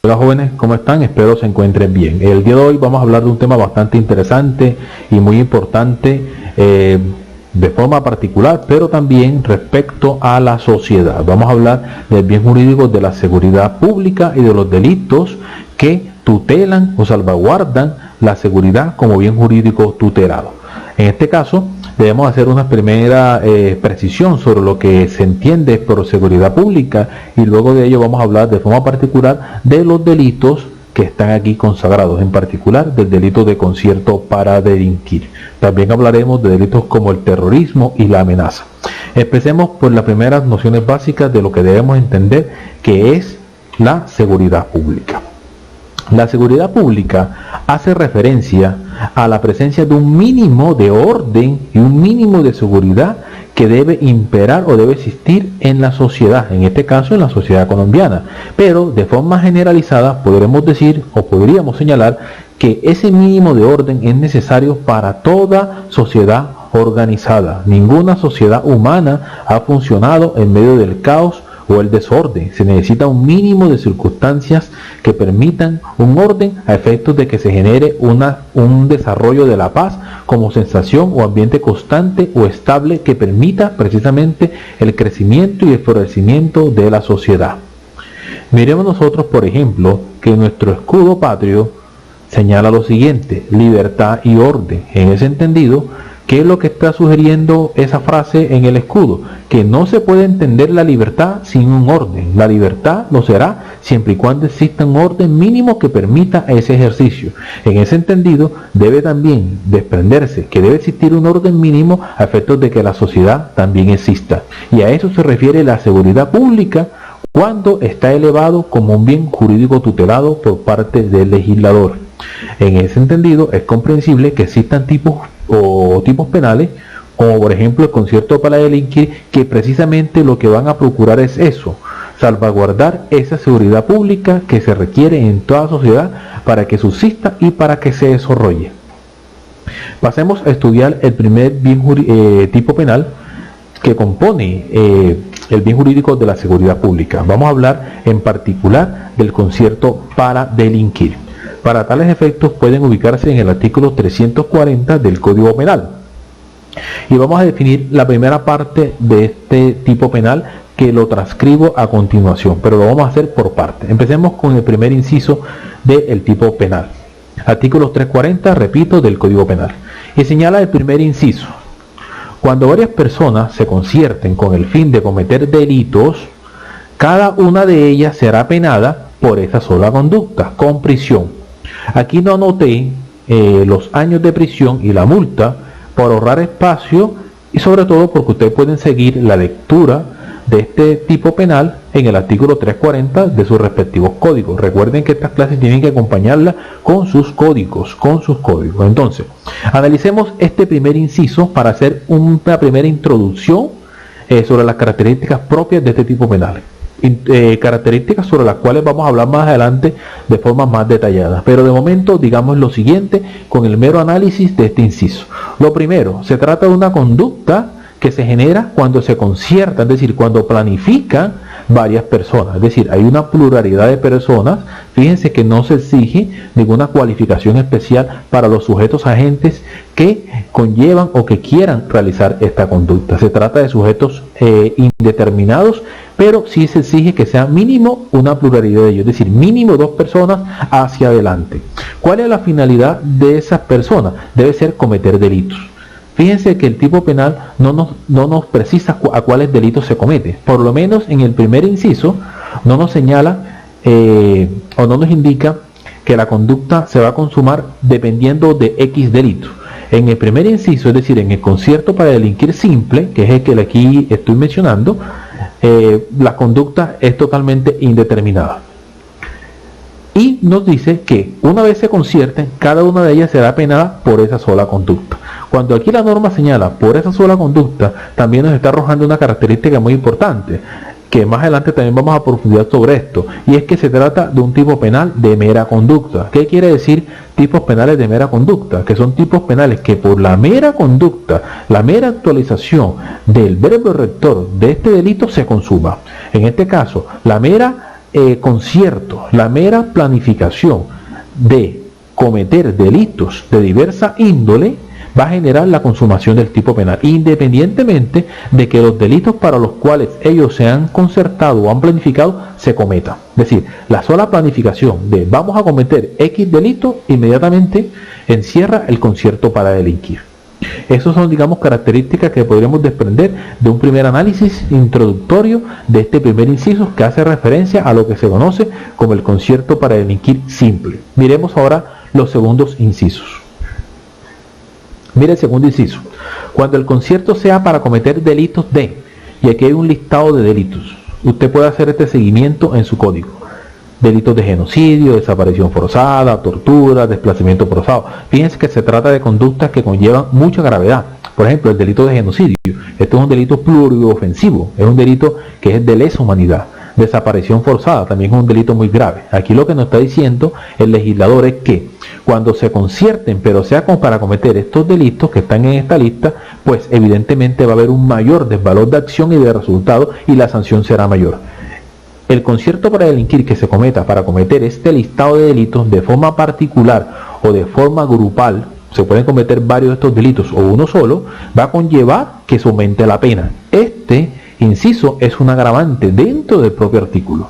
Hola jóvenes, ¿cómo están? Espero se encuentren bien. El día de hoy vamos a hablar de un tema bastante interesante y muy importante de forma particular, pero también respecto a la sociedad. Vamos a hablar del bien jurídico de la seguridad pública y de los delitos que tutelan o salvaguardan la seguridad como bien jurídico tutelado. En este caso, debemos hacer una primera precisión sobre lo que se entiende por seguridad pública y luego de ello vamos a hablar de forma particular de los delitos que están aquí consagrados, en particular del delito de concierto para delinquir. También hablaremos de delitos como el terrorismo y la amenaza. Empecemos por las primeras nociones básicas de lo que debemos entender que es la seguridad pública. La seguridad pública hace referencia a la presencia de un mínimo de orden y un mínimo de seguridad que debe imperar o debe existir en la sociedad, en este caso en la sociedad colombiana. Pero de forma generalizada podremos decir o podríamos señalar que ese mínimo de orden es necesario para toda sociedad organizada. Ninguna sociedad humana ha funcionado en medio del caos o el desorden. Se necesita un mínimo de circunstancias que permitan un orden a efectos de que se genere un desarrollo de la paz como sensación o ambiente constante o estable que permita precisamente el crecimiento y el florecimiento de la sociedad. Miremos nosotros, por ejemplo, que nuestro escudo patrio señala lo siguiente: libertad y orden. En ese entendido, ¿qué es lo que está sugiriendo esa frase en el escudo? Que no se puede entender la libertad sin un orden. La libertad lo será siempre y cuando exista un orden mínimo que permita ese ejercicio. En ese entendido, debe también desprenderse que debe existir un orden mínimo a efectos de que la sociedad también exista. Y a eso se refiere la seguridad pública cuando está elevado como un bien jurídico tutelado por parte del legislador. En ese entendido, es comprensible que existan tipos penales, como por ejemplo el concierto para delinquir, que precisamente lo que van a procurar es eso, salvaguardar esa seguridad pública que se requiere en toda sociedad para que subsista y para que se desarrolle. Pasemos a estudiar el primer bien tipo penal que compone el bien jurídico de la seguridad pública. Vamos a hablar en particular del concierto para delinquir. Para tales efectos pueden ubicarse en el artículo 340 del Código Penal. Y vamos a definir la primera parte de este tipo penal que lo transcribo a continuación, pero lo vamos a hacer por parte. Empecemos con el primer inciso del tipo penal. Artículo 340, repito, del Código Penal. Y señala el primer inciso: cuando varias personas se concierten con el fin de cometer delitos, cada una de ellas será penada por esa sola conducta, con prisión. Aquí no anoté los años de prisión y la multa por ahorrar espacio y sobre todo porque ustedes pueden seguir la lectura de este tipo penal en el artículo 340 de sus respectivos códigos. Recuerden que estas clases tienen que acompañarla con sus códigos, Entonces, analicemos este primer inciso para hacer una primera introducción sobre las características propias de este tipo penal. Características sobre las cuales vamos a hablar más adelante de forma más detallada, pero de momento digamos lo siguiente con el mero análisis de este inciso. Lo primero, se trata de una conducta que se genera cuando se concierta, es decir, cuando planifican varias personas, es decir, hay una pluralidad de personas. Fíjense que no se exige ninguna cualificación especial para los sujetos agentes que conllevan o que quieran realizar esta conducta. Se trata de sujetos indeterminados, pero sí se exige que sea mínimo una pluralidad de ellos, es decir, mínimo 2 personas hacia adelante. ¿Cuál es la finalidad de esas personas? Debe ser cometer delitos. Fíjense que el tipo penal no nos precisa a cuáles delitos se comete. Por lo menos en el primer inciso no nos señala o no nos indica que la conducta se va a consumar dependiendo de X delitos. En el primer inciso, es decir, en el concierto para delinquir simple, que es el que aquí estoy mencionando, la conducta es totalmente indeterminada. Y nos dice que una vez se concierten, cada una de ellas será penada por esa sola conducta. Cuando aquí la norma señala por esa sola conducta, también nos está arrojando una característica muy importante, que más adelante también vamos a profundizar sobre esto, y es que se trata de un tipo penal de mera conducta. ¿Qué quiere decir tipos penales de mera conducta? Que son tipos penales que por la mera conducta, la mera actualización del verbo rector de este delito se consuma. En este caso, la mera concierto, la mera planificación de cometer delitos de diversa índole va a generar la consumación del tipo penal, independientemente de que los delitos para los cuales ellos se han concertado o han planificado se cometan. Es decir, la sola planificación de vamos a cometer X delito inmediatamente encierra el concierto para delinquir. Esas son, digamos, características que podríamos desprender de un primer análisis introductorio de este primer inciso que hace referencia a lo que se conoce como el concierto para delinquir simple. Miremos ahora los segundos incisos. Mire el segundo inciso. Cuando el concierto sea para cometer delitos de, y aquí hay un listado de delitos, usted puede hacer este seguimiento en su código. Delitos de genocidio, desaparición forzada, tortura, desplazamiento forzado. Fíjense que se trata de conductas que conllevan mucha gravedad. Por ejemplo, el delito de genocidio. Esto es un delito pluriofensivo, es un delito que es de lesa humanidad. Desaparición forzada también es un delito muy grave. Aquí lo que nos está diciendo el legislador es que cuando se concierten, pero sea como para cometer estos delitos que están en esta lista, pues evidentemente va a haber un mayor desvalor de acción y de resultado y la sanción será mayor. El concierto para delinquir que se cometa para cometer este listado de delitos de forma particular o de forma grupal, se pueden cometer varios de estos delitos o uno solo, va a conllevar que se aumente la pena. Este inciso es un agravante dentro del propio artículo.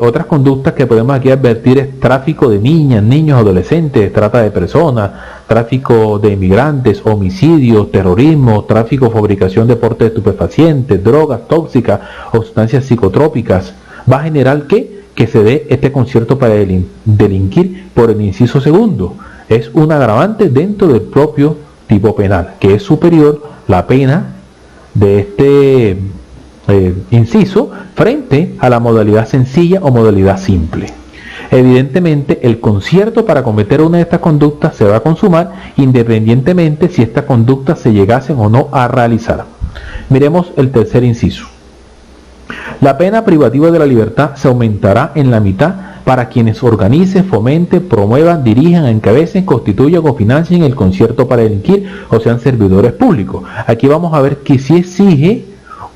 Otras conductas que podemos aquí advertir es tráfico de niñas, niños, adolescentes, trata de personas, tráfico de inmigrantes, homicidios, terrorismo, tráfico, fabricación de porte de estupefacientes, drogas tóxicas o sustancias psicotrópicas. Va a generar que se dé este concierto para delinquir por el inciso segundo. Es un agravante dentro del propio tipo penal, que es superior la pena de este inciso frente a la modalidad sencilla o modalidad simple. Evidentemente, el concierto para cometer una de estas conductas se va a consumar independientemente si estas conductas se llegasen o no a realizar. Miremos el tercer inciso. La pena privativa de la libertad se aumentará en la mitad para quienes organicen, fomenten, promuevan, dirijan, encabecen, constituyan o financien el concierto para delinquir o sean servidores públicos. Aquí vamos a ver que sí exige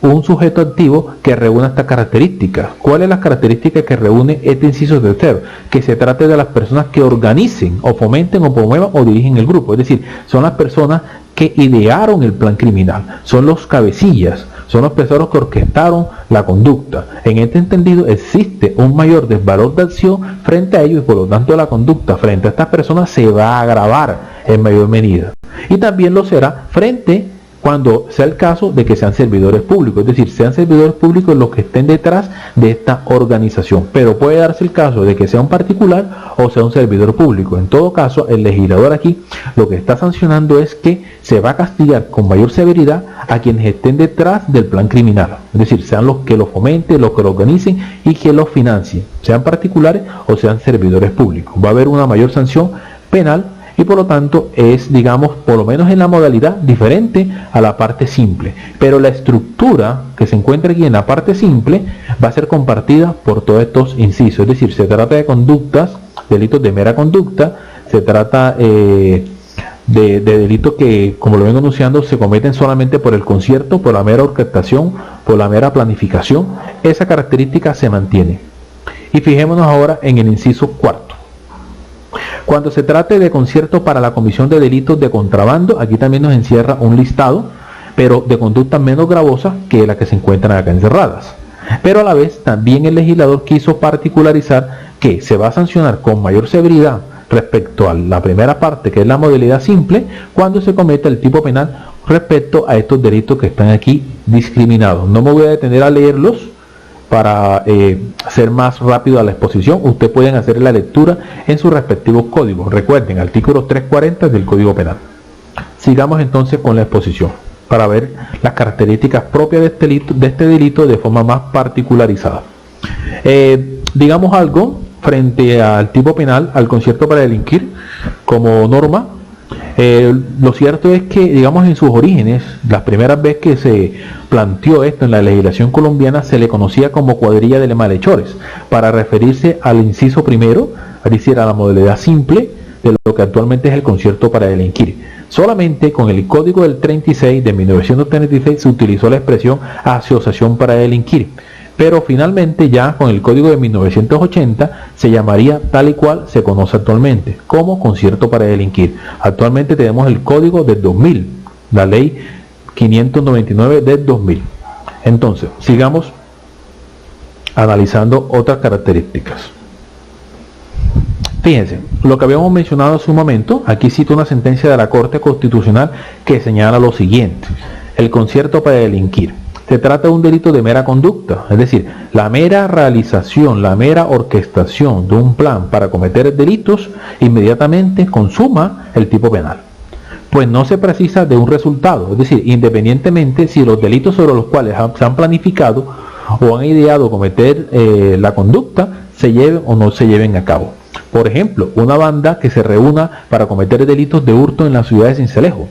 un sujeto activo que reúna estas características. ¿Cuáles son las características que reúne este inciso tercero? Que se trate de las personas que organicen o fomenten o promuevan o dirigen el grupo. Es decir, son las personas que idearon el plan criminal, son los cabecillas, son los personas que orquestaron la conducta. En este entendido existe un mayor desvalor de acción frente a ellos y por lo tanto la conducta frente a estas personas se va a agravar en mayor medida. Y también lo será frente cuando sea el caso de que sean servidores públicos, es decir, sean servidores públicos los que estén detrás de esta organización, pero puede darse el caso de que sea un particular o sea un servidor público. En todo caso, el legislador aquí lo que está sancionando es que se va a castigar con mayor severidad a quienes estén detrás del plan criminal, es decir, sean los que lo fomenten, los que lo organicen y que lo financien, sean particulares o sean servidores públicos. Va a haber una mayor sanción penal y por lo tanto es, digamos, por lo menos en la modalidad diferente a la parte simple, pero la estructura que se encuentra aquí en la parte simple va a ser compartida por todos estos incisos, es decir, se trata de conductas, delitos de mera conducta, se trata de delitos que, como lo vengo anunciando, se cometen solamente por el concierto, por la mera orquestación, por la mera planificación. Esa característica se mantiene. Y fijémonos ahora en el inciso cuarto. Cuando se trate de concierto para la comisión de delitos de contrabando, aquí también nos encierra un listado, pero de conductas menos gravosas que las que se encuentran acá encerradas. Pero a la vez también el legislador quiso particularizar que se va a sancionar con mayor severidad respecto a la primera parte, que es la modalidad simple, cuando se cometa el tipo penal respecto a estos delitos que están aquí discriminados. No me voy a detener a leerlos para ser más rápido a la exposición. Ustedes pueden hacer la lectura en sus respectivos códigos. Recuerden, artículo 340 del Código Penal. Sigamos entonces con la exposición para ver las características propias de este delito de forma más particularizada. Digamos algo frente al tipo penal, al concierto para delinquir como norma. Lo cierto es que, digamos, en sus orígenes, las primeras veces que se planteó esto en la legislación colombiana, se le conocía como cuadrilla de malhechores, para referirse al inciso primero, es decir, a la modalidad simple de lo que actualmente es el concierto para delinquir. Solamente con el Código del 36 de 1936 se utilizó la expresión asociación para delinquir. pero finalmente ya con el código de 1980 se llamaría tal y cual se conoce actualmente, como concierto para delinquir. Actualmente tenemos el código del 2000, la ley 599 del 2000. Entonces, sigamos analizando otras características. Fíjense, lo que habíamos mencionado hace un momento, aquí cito una sentencia de la Corte Constitucional que señala lo siguiente: el concierto para delinquir. Se trata de un delito de mera conducta, es decir, la mera realización, la mera orquestación de un plan para cometer delitos inmediatamente consuma el tipo penal. Pues no se precisa de un resultado, es decir, independientemente si los delitos sobre los cuales se han planificado o han ideado cometer la conducta se lleven o no se lleven a cabo. Por ejemplo, una banda que se reúna para cometer delitos de hurto en la ciudad de Sincelejo.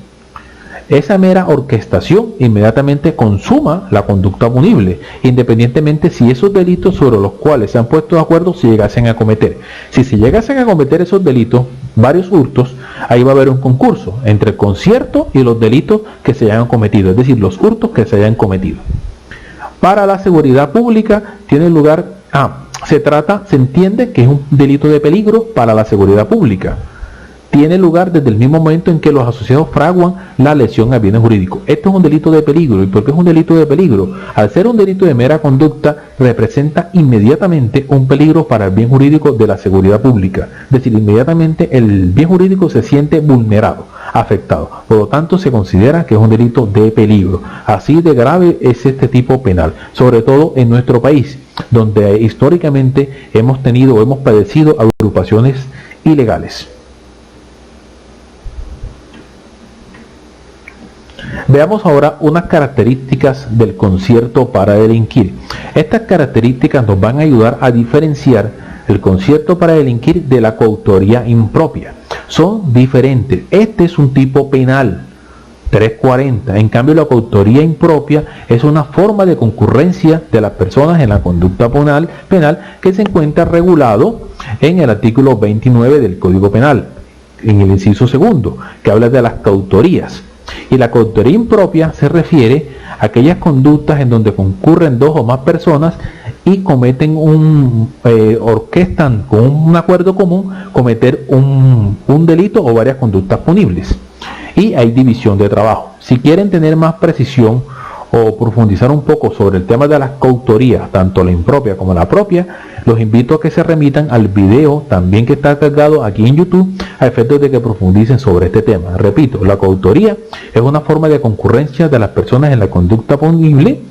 Esa mera orquestación inmediatamente consuma la conducta punible, independientemente si esos delitos sobre los cuales se han puesto de acuerdo se llegasen a cometer. Si se llegasen a cometer esos delitos, varios hurtos, ahí va a haber un concurso entre el concierto y los delitos que se hayan cometido, es decir, los hurtos que se hayan cometido. Para la seguridad pública tiene lugar, se entiende que es un delito de peligro para la seguridad pública. Tiene lugar desde el mismo momento en que los asociados fraguan la lesión a bienes jurídicos. Esto es un delito de peligro. ¿Y por qué es un delito de peligro? Al ser un delito de mera conducta, representa inmediatamente un peligro para el bien jurídico de la seguridad pública. Es decir, inmediatamente el bien jurídico se siente vulnerado, afectado. Por lo tanto, se considera que es un delito de peligro. Así de grave es este tipo penal, sobre todo en nuestro país, donde históricamente hemos padecido agrupaciones ilegales. Veamos ahora unas características del concierto para delinquir. Estas características nos van a ayudar a diferenciar el concierto para delinquir de la coautoría impropia. Son diferentes. Este es un tipo penal, 340. En cambio, la coautoría impropia es una forma de concurrencia de las personas en la conducta penal que se encuentra regulado en el artículo 29 del Código Penal, en el inciso segundo, que habla de las coautorías. Y la coautoría impropia se refiere a aquellas conductas en donde concurren dos o más personas y cometen orquestan con un acuerdo común cometer un delito o varias conductas punibles. Y hay división de trabajo. Si quieren tener más precisión o profundizar un poco sobre el tema de las coautorías, tanto la impropia como la propia, los invito a que se remitan al video también que está cargado aquí en YouTube a efectos de que profundicen sobre este tema. Repito, la coautoría es una forma de concurrencia de las personas en la conducta punible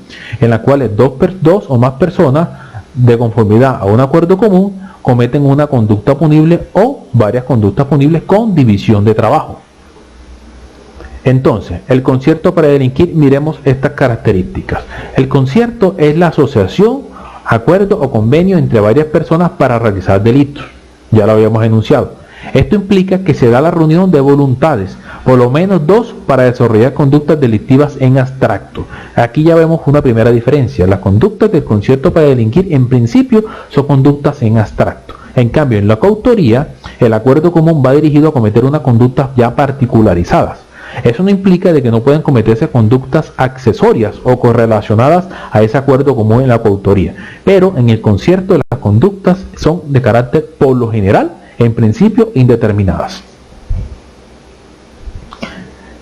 en la cual dos o más personas de conformidad a un acuerdo común cometen una conducta punible o varias conductas punibles con división de trabajo. Entonces, el concierto para delinquir, miremos estas características. El concierto es la asociación, acuerdo o convenio entre varias personas para realizar delitos. Ya lo habíamos enunciado. Esto implica que se da la reunión de voluntades, por lo menos dos, para desarrollar conductas delictivas en abstracto. Aquí ya vemos una primera diferencia. Las conductas del concierto para delinquir en principio son conductas en abstracto. En cambio, en la coautoría, el acuerdo común va dirigido a cometer unas conductas ya particularizadas. Eso no implica de que no puedan cometerse conductas accesorias o correlacionadas a ese acuerdo común en la coautoría. Pero en el concierto las conductas son de carácter por lo general, en principio indeterminadas.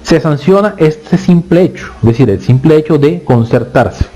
Se sanciona este simple hecho, es decir, el simple hecho de concertarse.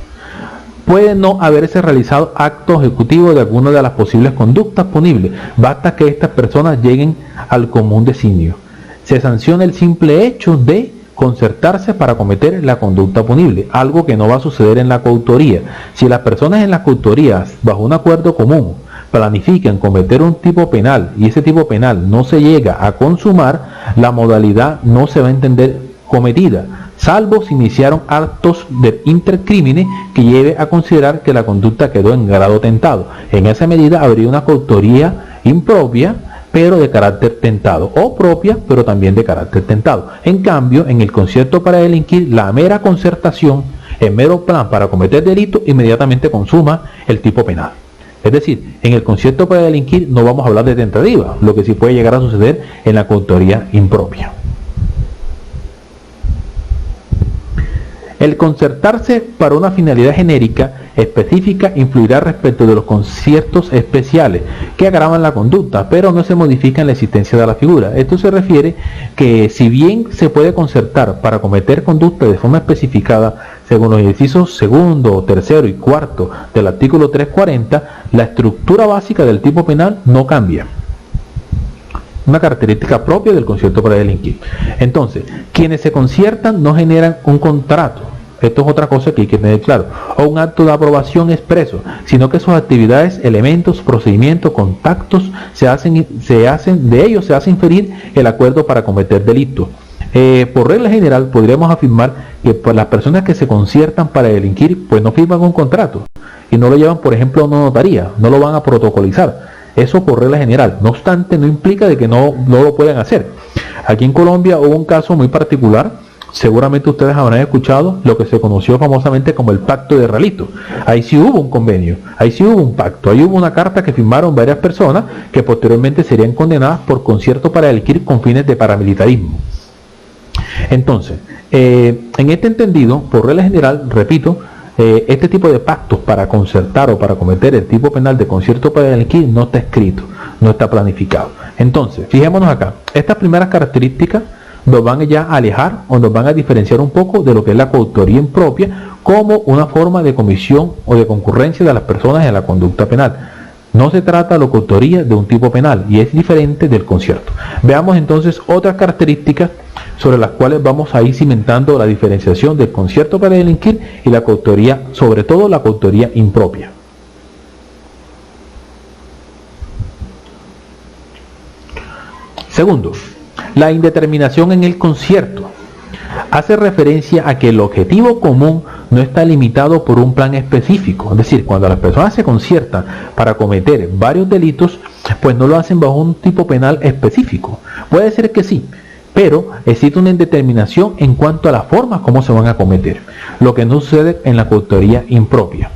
Puede no haberse realizado acto ejecutivo de alguna de las posibles conductas punibles, basta que estas personas lleguen al común designio. Se sanciona el simple hecho de concertarse para cometer la conducta punible, algo que no va a suceder en la coautoría. Si las personas en las coautorías, bajo un acuerdo común, planifican cometer un tipo penal y ese tipo penal no se llega a consumar, la modalidad no se va a entender cometida, salvo si iniciaron actos de intercrímenes que lleve a considerar que la conducta quedó en grado tentado. En esa medida habría una coautoría impropia, pero de carácter tentado, o propia, pero también de carácter tentado. En cambio, en el concierto para delinquir, la mera concertación, el mero plan para cometer delito, inmediatamente consuma el tipo penal. Es decir, en el concierto para delinquir no vamos a hablar de tentativa, lo que sí puede llegar a suceder en la coautoría impropia. El concertarse para una finalidad genérica específica influirá respecto de los conciertos especiales que agravan la conducta, pero no se modifican la existencia de la figura. Esto se refiere que si bien se puede concertar para cometer conducta de forma especificada según los incisos segundo, tercero y cuarto del artículo 340, la estructura básica del tipo penal no cambia. Una característica propia del concierto para delinquir. Entonces, quienes se conciertan no generan un contrato. Esto es otra cosa que hay que tener claro. O un acto de aprobación expreso, sino que sus actividades, elementos, procedimientos, contactos, se hacen inferir el acuerdo para cometer delitos. Por regla general, podríamos afirmar que las personas que se conciertan para delinquir, pues no firman un contrato y no lo llevan, por ejemplo, a una notaría, no lo van a protocolizar. Eso por regla general. No obstante, no implica de que no lo puedan hacer. Aquí en Colombia hubo un caso muy particular. Seguramente ustedes habrán escuchado lo que se conoció famosamente como el pacto de Ralito. Ahí sí hubo un convenio, ahí sí hubo un pacto, ahí hubo una carta que firmaron varias personas que posteriormente serían condenadas por concierto para delinquir con fines de paramilitarismo. Entonces, en este entendido, por regla general, repito, este tipo de pactos para concertar o para cometer el tipo penal de concierto para delinquir no está escrito, no está planificado. Entonces, fijémonos acá, estas primeras características nos van ya a alejar o nos van a diferenciar un poco de lo que es la coautoría impropia como una forma de comisión o de concurrencia de las personas en la conducta penal. No se trata de la coautoría de un tipo penal y es diferente del concierto. Veamos entonces otras características sobre las cuales vamos a ir cimentando la diferenciación del concierto para delinquir y la coautoría, sobre todo la coautoría impropia. Segundo, la indeterminación en el concierto. Hace referencia a que el objetivo común no está limitado por un plan específico. Es decir, cuando las personas se conciertan para cometer varios delitos, pues no lo hacen bajo un tipo penal específico. Puede ser que sí, pero existe una indeterminación en cuanto a la forma como se van a cometer, lo que no sucede en la coautoría impropia.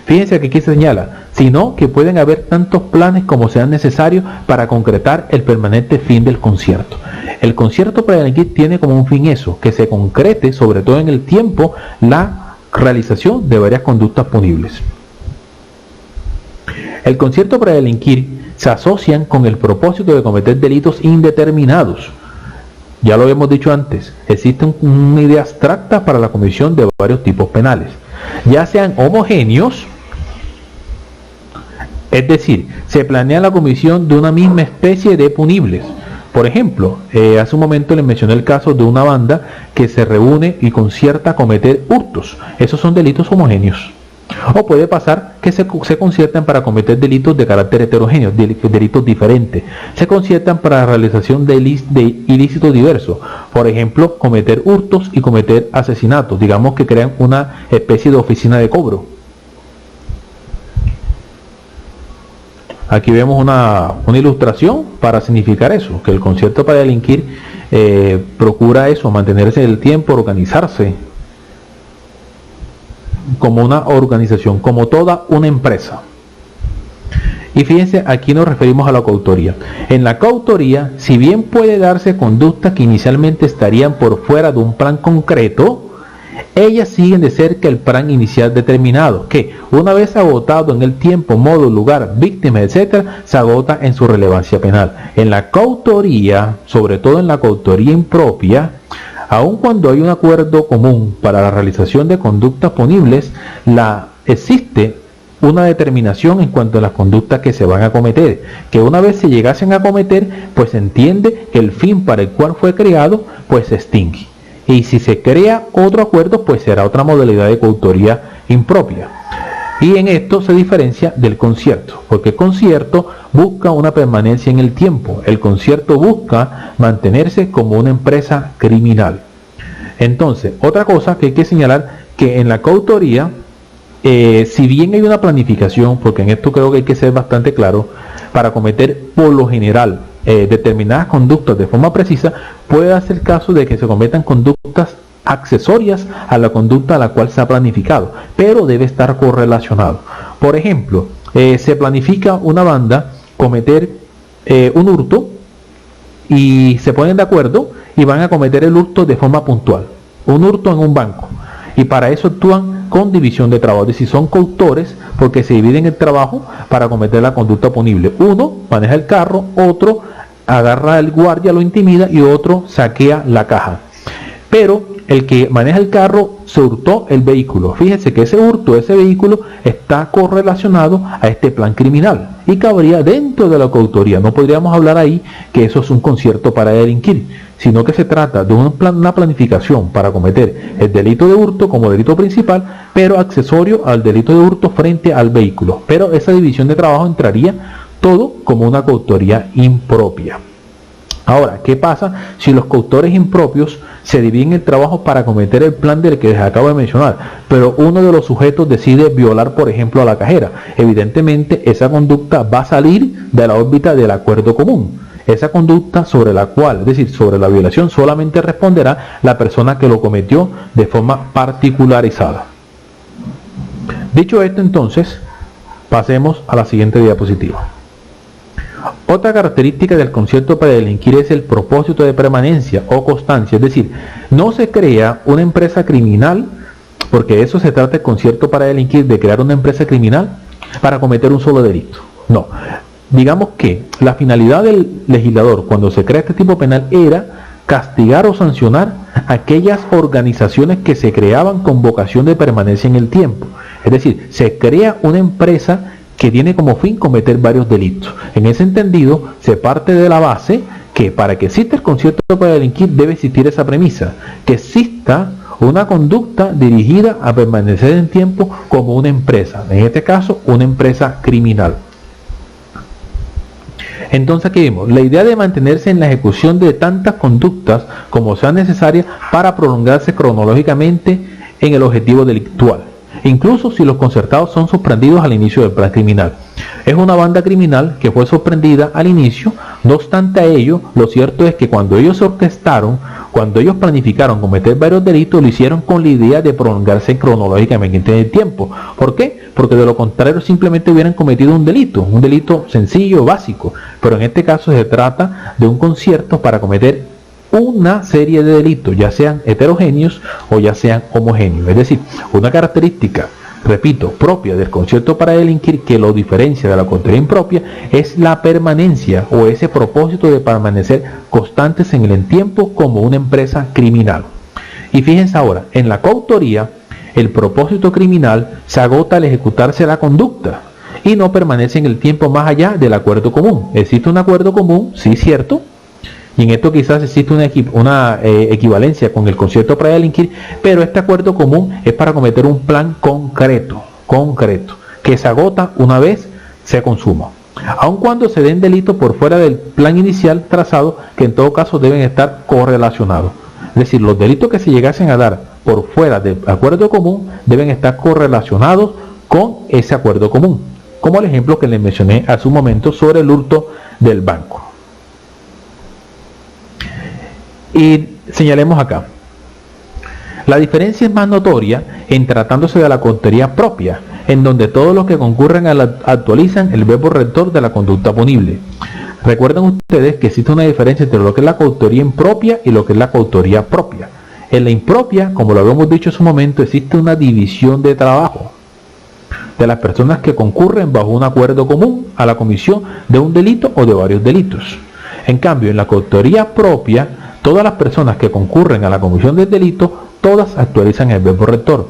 Fíjense que aquí se señala, sino que pueden haber tantos planes como sean necesarios para concretar el permanente fin del concierto. El concierto para delinquir tiene como un fin eso, que se concrete, sobre todo en el tiempo, la realización de varias conductas punibles. El concierto para delinquir se asocian con el propósito de cometer delitos indeterminados. Ya lo habíamos dicho antes, existe una idea abstracta para la comisión de varios tipos penales, ya sean homogéneos, es decir, se planea la comisión de una misma especie de punibles. Por ejemplo, hace un momento les mencioné el caso de una banda que se reúne y concierta a cometer hurtos. Esos son delitos homogéneos. O puede pasar que se conciertan para cometer delitos de carácter heterogéneo, delitos diferentes. Se conciertan para la realización de ilícitos diversos. Por ejemplo, cometer hurtos y cometer asesinatos. Digamos que crean una especie de oficina de cobro. Aquí vemos una ilustración para significar eso, que el concierto para delinquir procura eso, mantenerse en el tiempo, organizarse como una organización, como toda una empresa. Y fíjense, aquí nos referimos a la coautoría. En la coautoría, si bien puede darse conductas que inicialmente estarían por fuera de un plan concreto, ellas siguen de cerca el plan inicial determinado, que una vez agotado en el tiempo, modo, lugar, víctima, etcétera, se agota en su relevancia penal. En la coautoría, sobre todo en la coautoría impropia, aun cuando hay un acuerdo común para la realización de conductas punibles, existe una determinación en cuanto a las conductas que se van a cometer, que una vez se llegasen a cometer, pues se entiende que el fin para el cual fue creado, pues se extingue. Y si se crea otro acuerdo, pues será otra modalidad de coautoría impropia. Y en esto se diferencia del concierto, porque el concierto busca una permanencia en el tiempo. El concierto busca mantenerse como una empresa criminal. Entonces, otra cosa que hay que señalar, que en la coautoría, si bien hay una planificación, porque en esto creo que hay que ser bastante claro, para cometer por lo general determinadas conductas de forma precisa, puede darse el caso de que se cometan conductas accesorias a la conducta a la cual se ha planificado, pero debe estar correlacionado. Por ejemplo, se planifica una banda cometer un hurto y se ponen de acuerdo y van a cometer el hurto de forma puntual. un hurto en un banco, y para eso actúan con división de trabajo, es decir, son coautores porque se dividen el trabajo para cometer la conducta punible. Uno maneja el carro, otro agarra al guardia, lo intimida, y otro saquea la caja. Pero el que maneja el carro se hurtó el vehículo. Fíjense que ese hurto de ese vehículo está correlacionado a este plan criminal y cabría dentro de la coautoría. No podríamos hablar ahí que eso es un concierto para delinquir, sino que se trata de una planificación para cometer el delito de hurto como delito principal, pero accesorio al delito de hurto frente al vehículo. Pero esa división de trabajo entraría todo como una coautoría impropia. Ahora, ¿qué pasa si los coautores impropios se dividen el trabajo para cometer el plan del que les acabo de mencionar, pero uno de los sujetos decide violar, por ejemplo, a la cajera? Evidentemente, esa conducta va a salir de la órbita del acuerdo común. Esa conducta sobre la cual, es decir, sobre la violación, solamente responderá la persona que lo cometió de forma particularizada. Dicho esto, entonces, pasemos a la siguiente diapositiva. Otra característica del concierto para delinquir es el propósito de permanencia o constancia, es decir, no se crea una empresa criminal, porque de eso se trata el concierto para delinquir, de crear una empresa criminal para cometer un solo delito. No, digamos que la finalidad del legislador cuando se crea este tipo penal era castigar o sancionar aquellas organizaciones que se creaban con vocación de permanencia en el tiempo. Es decir, se crea una empresa que tiene como fin cometer varios delitos. En ese entendido, se parte de la base que para que exista el concierto para delinquir debe existir esa premisa, que exista una conducta dirigida a permanecer en tiempo como una empresa, en este caso una empresa criminal. Entonces aquí vemos la idea de mantenerse en la ejecución de tantas conductas como sean necesarias para prolongarse cronológicamente en el objetivo delictual, incluso si los concertados son sorprendidos al inicio del plan criminal. Es una banda criminal que fue sorprendida al inicio. No obstante a ello, lo cierto es que cuando ellos orquestaron, cuando ellos planificaron cometer varios delitos, lo hicieron con la idea de prolongarse cronológicamente en el tiempo. ¿Por qué? Porque de lo contrario simplemente hubieran cometido un delito sencillo, básico. Pero en este caso se trata de un concierto para cometer una serie de delitos, ya sean heterogéneos o ya sean homogéneos. Es decir, una característica, repito, propia del concierto para delinquir que lo diferencia de la coautoría impropia es la permanencia o ese propósito de permanecer constantes en el tiempo como una empresa criminal. Y fíjense ahora, en la coautoría el propósito criminal se agota al ejecutarse la conducta y no permanece en el tiempo más allá del acuerdo común. ¿Existe un acuerdo común? Sí, cierto. Y en esto quizás existe una equivalencia con el concierto para delinquir, pero este acuerdo común es para cometer un plan concreto, que se agota una vez se consuma. Aun cuando se den delitos por fuera del plan inicial trazado, que en todo caso deben estar correlacionados. Es decir, los delitos que se llegasen a dar por fuera del acuerdo común deben estar correlacionados con ese acuerdo común, como el ejemplo que les mencioné hace un momento sobre el hurto del banco. Y señalemos acá, la diferencia es más notoria en tratándose de la coautoría propia, en donde todos los que concurren actualizan el verbo rector de la conducta punible. Recuerden ustedes que existe una diferencia entre lo que es la coautoría impropia y lo que es la coautoría propia. En la impropia, como lo habíamos dicho en su momento, existe una división de trabajo de las personas que concurren bajo un acuerdo común a la comisión de un delito o de varios delitos. En cambio, en la coautoría propia, todas las personas que concurren a la comisión del delito, todas actualizan el verbo rector.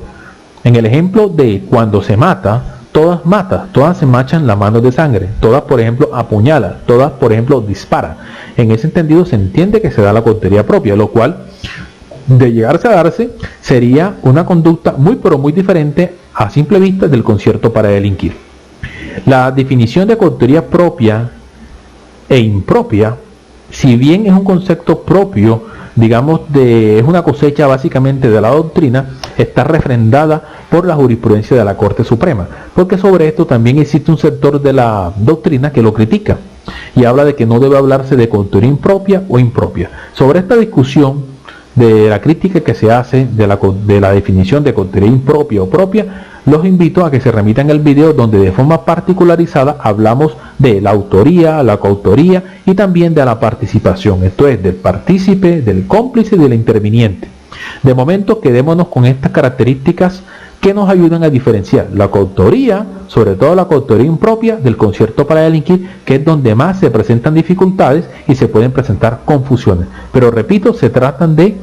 En el ejemplo de cuando se mata, todas se manchan las manos de sangre, todas por ejemplo apuñalan, todas por ejemplo disparan. En ese entendido se entiende que se da la coautoría propia, lo cual de llegarse a darse sería una conducta muy pero muy diferente a simple vista del concierto para delinquir. La definición de coautoría propia e impropia, si bien es un concepto propio, digamos, es una cosecha básicamente de la doctrina, está refrendada por la jurisprudencia de la Corte Suprema, porque sobre esto también existe un sector de la doctrina que lo critica y habla de que no debe hablarse de coautoría impropia o impropia. Sobre esta discusión de la crítica que se hace de la definición de coautoría impropia o propia, los invito a que se remitan al video donde de forma particularizada hablamos de la autoría, la coautoría y también de la participación, esto es del partícipe, del cómplice y del interviniente. De momento quedémonos con estas características que nos ayudan a diferenciar la coautoría, sobre todo la coautoría impropia, del concierto para delinquir, que es donde más se presentan dificultades y se pueden presentar confusiones. Pero repito, se tratan de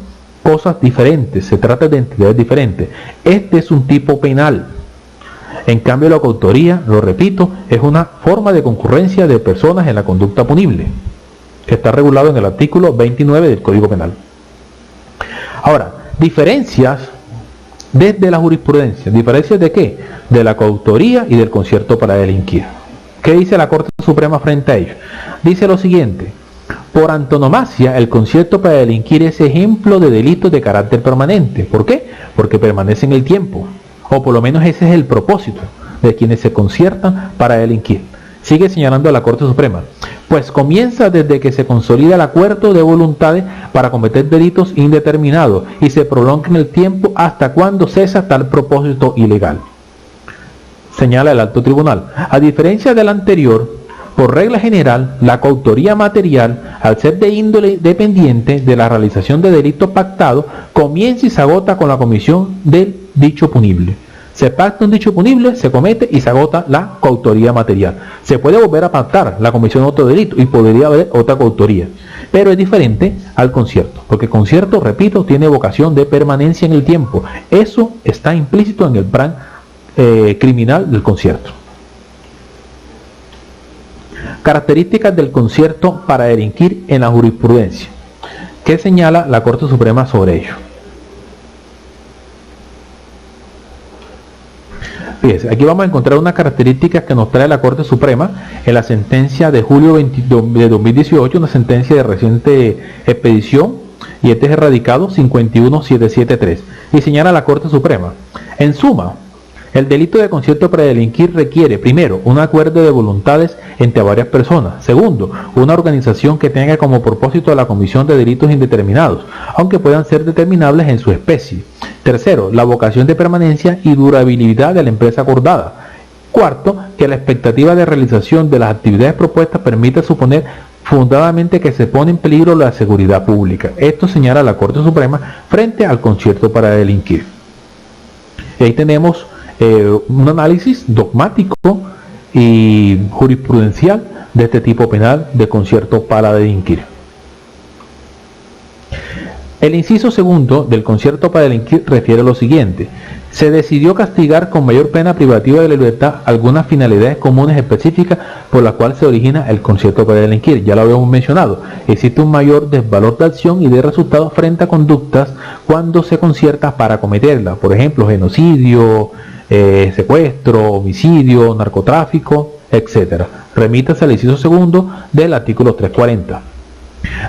cosas diferentes, se trata de entidades diferentes. Este es un tipo penal. En cambio, la coautoría, lo repito, es una forma de concurrencia de personas en la conducta punible, que está regulado en el artículo 29 del Código Penal. Ahora, diferencias desde la jurisprudencia. ¿Diferencias de qué? De la coautoría y del concierto para delinquir. ¿Qué dice la Corte Suprema frente a ello? Dice lo siguiente: por antonomasia, el concierto para delinquir es ejemplo de delitos de carácter permanente. ¿Por qué? Porque permanece en el tiempo, o por lo menos ese es el propósito de quienes se conciertan para delinquir. Sigue señalando la Corte Suprema: pues comienza desde que se consolida el acuerdo de voluntades para cometer delitos indeterminados y se prolonga en el tiempo hasta cuando cesa tal propósito ilegal. Señala el alto tribunal: a diferencia del anterior, por regla general, la coautoría material, al ser de índole dependiente de la realización de delitos pactados, comienza y se agota con la comisión del dicho punible. Se pacta un dicho punible, se comete y se agota la coautoría material. Se puede volver a pactar la comisión de otro delito y podría haber otra coautoría, pero es diferente al concierto, porque el concierto, repito, tiene vocación de permanencia en el tiempo. Eso está implícito en el plan criminal del concierto. Características del concierto para delinquir en la jurisprudencia. ¿Qué señala la Corte Suprema sobre ello? Fíjense, aquí vamos a encontrar unas características que nos trae la Corte Suprema en la sentencia de julio de 2018, una sentencia de reciente expedición, y este es el radicado 51773, y señala la Corte Suprema: en suma, el delito de concierto para delinquir requiere, primero, un acuerdo de voluntades entre varias personas; segundo, una organización que tenga como propósito la comisión de delitos indeterminados, aunque puedan ser determinables en su especie; tercero, la vocación de permanencia y durabilidad de la empresa acordada; cuarto, que la expectativa de realización de las actividades propuestas permita suponer fundadamente que se pone en peligro la seguridad pública. Esto señala la Corte Suprema frente al concierto para delinquir. Y ahí tenemos un análisis dogmático y jurisprudencial de este tipo penal de concierto para delinquir. El inciso segundo del concierto para delinquir refiere lo siguiente: se decidió castigar con mayor pena privativa de la libertad algunas finalidades comunes específicas por las cuales se origina el concierto para delinquir. Ya lo habíamos mencionado, existe un mayor desvalor de acción y de resultados frente a conductas cuando se concierta para cometerla, por ejemplo, genocidio, secuestro, homicidio, narcotráfico, etc. Remítase al inciso segundo del artículo 340.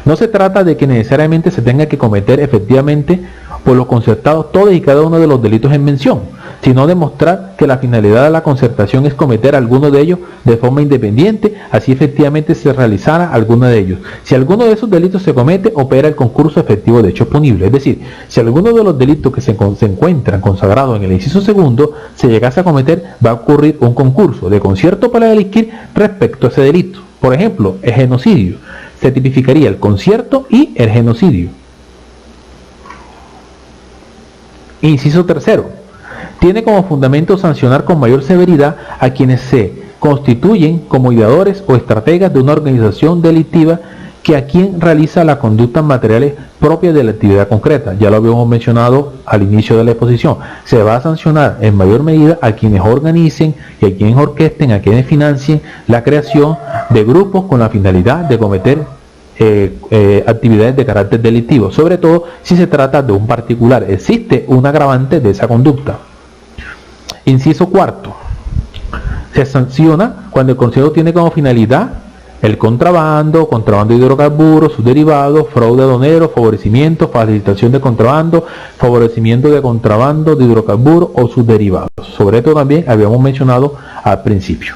No se trata de que necesariamente se tenga que cometer efectivamente por los concertados todos y cada uno de los delitos en mención, sino demostrar que la finalidad de la concertación es cometer alguno de ellos de forma independiente, así efectivamente se realizara alguno de ellos. Si alguno de esos delitos se comete, opera el concurso efectivo de hechos punibles. Es decir, si alguno de los delitos que se encuentran consagrados en el inciso segundo se llegase a cometer, va a ocurrir un concurso de concierto para delinquir respecto a ese delito. Por ejemplo, el genocidio. Se tipificaría el concierto y el genocidio. Inciso tercero. Tiene como fundamento sancionar con mayor severidad a quienes se constituyen como ideadores o estrategas de una organización delictiva que a quien realiza las conductas materiales propias de la actividad concreta. Ya lo habíamos mencionado al inicio de la exposición. Se va a sancionar en mayor medida a quienes organicen y a quienes orquesten, a quienes financien la creación de grupos con la finalidad de cometer actividades de carácter delictivo, sobre todo si se trata de un particular. Existe un agravante de esa conducta. Inciso cuarto. Se sanciona cuando el concierto tiene como finalidad el contrabando de hidrocarburos, sus derivados, fraude aduanero, favorecimiento, facilitación de contrabando, favorecimiento de contrabando de hidrocarburos o sus derivados. Sobre esto también habíamos mencionado al principio.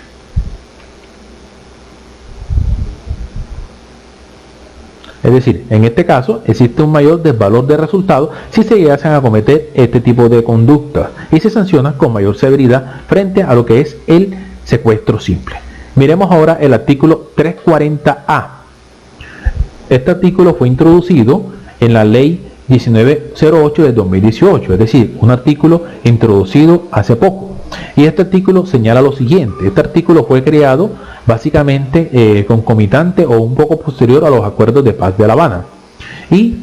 Es decir, en este caso existe un mayor desvalor de resultados si se llegasen a cometer este tipo de conductas y se sanciona con mayor severidad frente a lo que es el secuestro simple. Miremos ahora el artículo 340A. Este artículo fue introducido en la ley 1908 del 2018, es decir, un artículo introducido hace poco. Y este artículo señala lo siguiente: este artículo fue creado básicamente concomitante o un poco posterior a los acuerdos de paz de La Habana y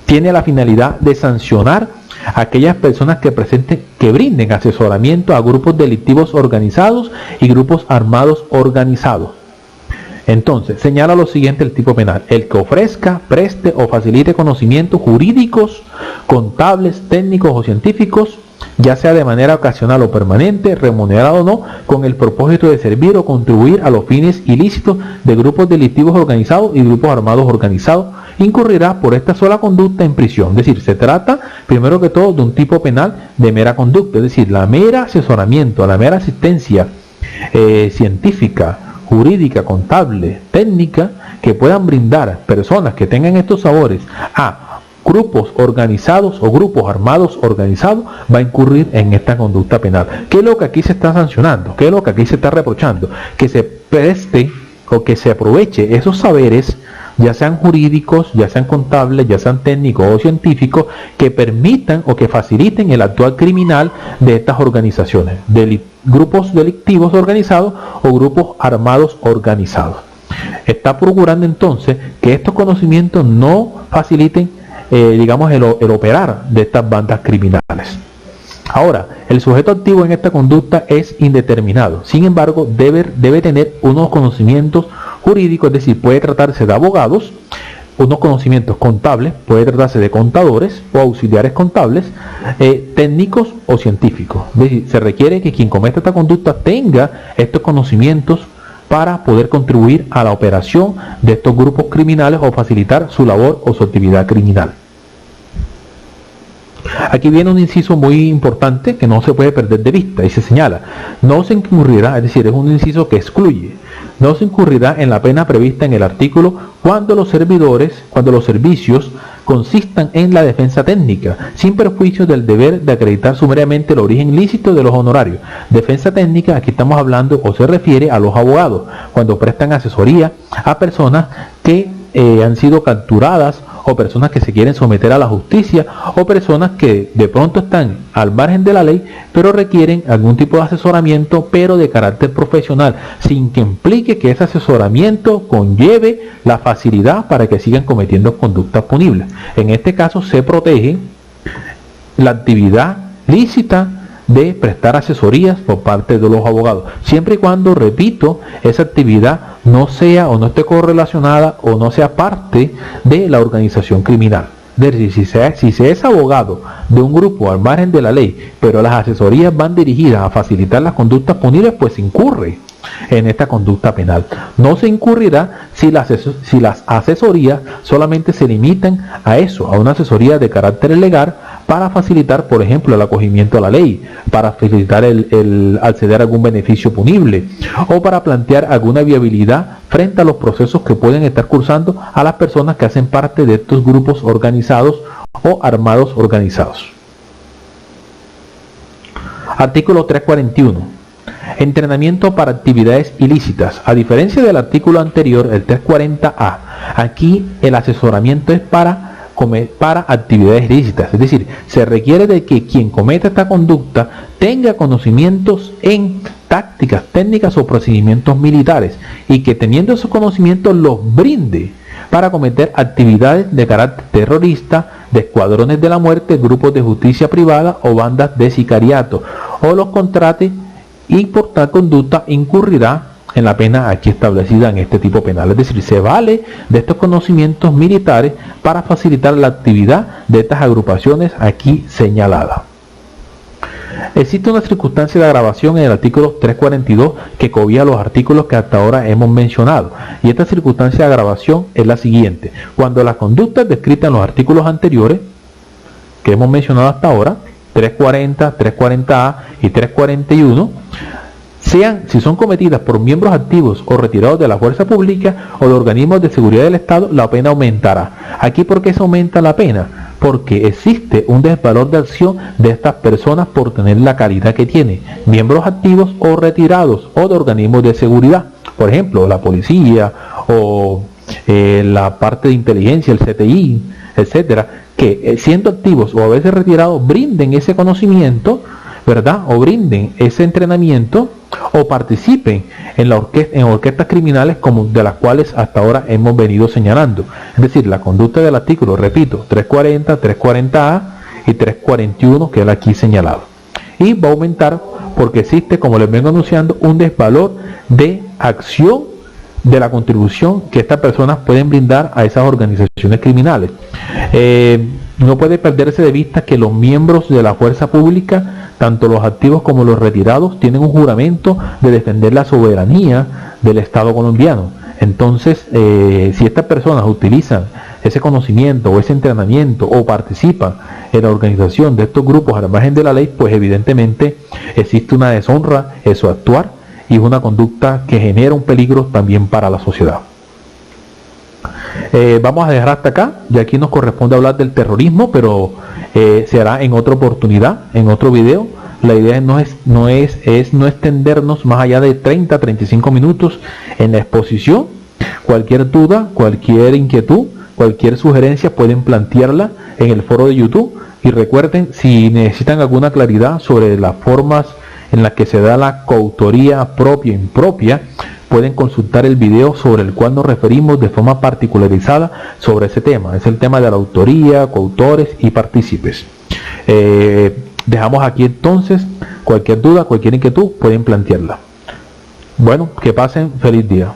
tiene la finalidad de sancionar a aquellas personas que brinden asesoramiento a grupos delictivos organizados y grupos armados organizados. Entonces, señala lo siguiente el tipo penal: el que ofrezca, preste o facilite conocimientos jurídicos, contables, técnicos o científicos, ya sea de manera ocasional o permanente, remunerado o no, con el propósito de servir o contribuir a los fines ilícitos de grupos delictivos organizados y grupos armados organizados, incurrirá por esta sola conducta en prisión. Es decir, se trata primero que todo de un tipo penal de mera conducta, es decir, la mera asesoramiento, la mera asistencia científica, jurídica, contable, técnica que puedan brindar personas que tengan estos sabores a grupos organizados o grupos armados organizados, va a incurrir en esta conducta penal. ¿Qué es lo que aquí se está sancionando? ¿Qué es lo que aquí se está reprochando? Que se preste o que se aproveche esos saberes, ya sean jurídicos, ya sean contables, ya sean técnicos o científicos, que permitan o que faciliten el actuar criminal de estas organizaciones, grupos delictivos organizados o grupos armados organizados. Está procurando entonces que estos conocimientos no faciliten digamos el operar de estas bandas criminales. Ahora, el sujeto activo en esta conducta es indeterminado, sin embargo debe tener unos conocimientos jurídicos, es decir, puede tratarse de abogados, unos conocimientos contables, puede tratarse de contadores o auxiliares contables, técnicos o científicos. Es decir, se requiere que quien cometa esta conducta tenga estos conocimientos para poder contribuir a la operación de estos grupos criminales o facilitar su labor o su actividad criminal. Aquí viene un inciso muy importante que no se puede perder de vista y se señala: no se incurrirá, es decir, es un inciso que excluye, no se incurrirá en la pena prevista en el artículo cuando los servicios consistan en la defensa técnica, sin perjuicio del deber de acreditar sumariamente el origen lícito de los honorarios. Defensa técnica, aquí estamos hablando o se refiere a los abogados, cuando prestan asesoría a personas que han sido capturadas o personas que se quieren someter a la justicia o personas que de pronto están al margen de la ley pero requieren algún tipo de asesoramiento pero de carácter profesional, sin que implique que ese asesoramiento conlleve la facilidad para que sigan cometiendo conductas punibles. En este caso se protege la actividad lícita de prestar asesorías por parte de los abogados, siempre y cuando, repito, esa actividad no sea o no esté correlacionada o no sea parte de la organización criminal. Es decir, si se es abogado de un grupo al margen de la ley, pero las asesorías van dirigidas a facilitar las conductas punibles, pues se incurre en esta conducta penal. No se incurrirá si las asesorías solamente se limitan a eso, a una asesoría de carácter legal para facilitar, por ejemplo, el acogimiento a la ley, para facilitar el acceder a algún beneficio punible o para plantear alguna viabilidad frente a los procesos que pueden estar cursando a las personas que hacen parte de estos grupos organizados o armados organizados. Artículo 341. Entrenamiento para actividades ilícitas. A diferencia del artículo anterior, el 340A, aquí el asesoramiento es para actividades ilícitas, es decir, se requiere de que quien cometa esta conducta tenga conocimientos en tácticas, técnicas o procedimientos militares y que teniendo esos conocimientos los brinde para cometer actividades de carácter terrorista, de escuadrones de la muerte, grupos de justicia privada o bandas de sicariato, o los contrate, y por tal conducta incurrirá en la pena aquí establecida en este tipo penal. Es decir, se vale de estos conocimientos militares para facilitar la actividad de estas agrupaciones aquí señaladas. Existe una circunstancia de agravación en el artículo 342 que cobija los artículos que hasta ahora hemos mencionado, y esta circunstancia de agravación es la siguiente: cuando las conductas descritas en los artículos anteriores que hemos mencionado hasta ahora, 340, 340A y 341, si son cometidas por miembros activos o retirados de la fuerza pública o de organismos de seguridad del Estado, la pena aumentará. Aquí, ¿por qué se aumenta la pena? Porque existe un desvalor de acción de estas personas por tener la calidad que tienen, miembros activos o retirados o de organismos de seguridad, por ejemplo, la policía o la parte de inteligencia, el CTI, etcétera, que siendo activos o a veces retirados brinden ese conocimiento, ¿verdad? O brinden ese entrenamiento o participen en orquestas criminales como de las cuales hasta ahora hemos venido señalando. Es decir, la conducta del artículo, repito, 340, 340A y 341 que es aquí señalado. Y va a aumentar porque existe, como les vengo anunciando, un desvalor de acción de la contribución que estas personas pueden brindar a esas organizaciones criminales. No puede perderse de vista que los miembros de la fuerza pública, tanto los activos como los retirados, tienen un juramento de defender la soberanía del Estado colombiano. Entonces, si estas personas utilizan ese conocimiento o ese entrenamiento o participan en la organización de estos grupos al margen de la ley, pues evidentemente existe una deshonra en su actuar y es una conducta que genera un peligro también para la sociedad. Vamos a dejar hasta acá, ya aquí nos corresponde hablar del terrorismo, pero se hará en otra oportunidad, en otro video. La idea no extendernos más allá de 30-35 minutos en la exposición. Cualquier duda, cualquier inquietud, cualquier sugerencia pueden plantearla en el foro de YouTube. Y recuerden, si necesitan alguna claridad sobre las formas en las que se da la coautoría propia e impropia, pueden consultar el video sobre el cual nos referimos de forma particularizada sobre ese tema. Es el tema de la autoría, coautores y partícipes. Dejamos aquí entonces cualquier duda, cualquier inquietud, pueden plantearla. Bueno, que pasen feliz día.